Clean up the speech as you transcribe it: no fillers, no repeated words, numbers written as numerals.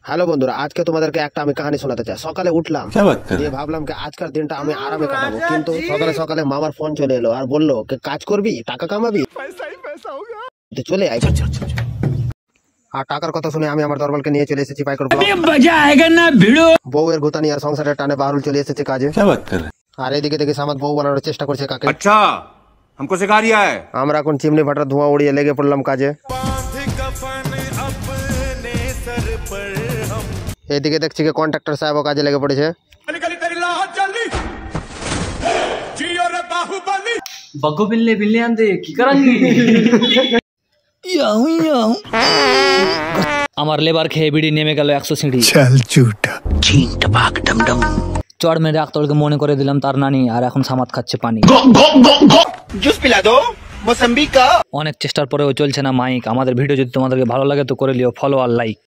Hello বন্ধুরা, আজকে তোমাদেরকে একটা আমি কাহিনী শোনাতে চাই। সকালে উঠলাম, দিয়ে ভাবলাম কি আজকের দিনটা আমি আরামে কাটাবো, কিন্তু সকালে সকালে মামার ফোন চলে এলো আর বললো কাজ করবি, টাকা কামাবি, চলে আয়। আর টাকার কথা শুনে আমি আমার দরবালকে নিয়ে চলে এসেছি পাইকার ব্লক। বউয়ের গোতানি আর সংসারের টানে বাহরুল চলে এসেছে কাজে। আর এদিকে দেখে সামাদ বউ বানানোর চেষ্টা করছে কাকে। আচ্ছা, हमको सिखा रिया है। আমরা এখন চিমনি ভাটার ধোঁয়া উড়িয়ে লেগে পড়লাম কাজে। এদিকে দেখছি কি কন্ট্রাক্টর সাহেব কাজে লেগে পড়েছে। बग्गो बिल्ले बिल्ले आंदे की करांगी আমার লেবার খেয়ে বিড়ি নেমে গেল 100 সিঁড়ি। চল চুটা চিন্ট বাগ ডমডম চড় মেরে আক্তলকে মনে করে দিলাম তার নানি, আর এখন সামাদ খাচ্ছে পানি। জুস পিলা দো মৌসম্বি কা। অনেক চেষ্টার পরেও চলছে না মাইক। আমাদের ভিডিও যদি তোমাদেরকে ভালো লাগে তো করে লিও ফলো আর লাইক।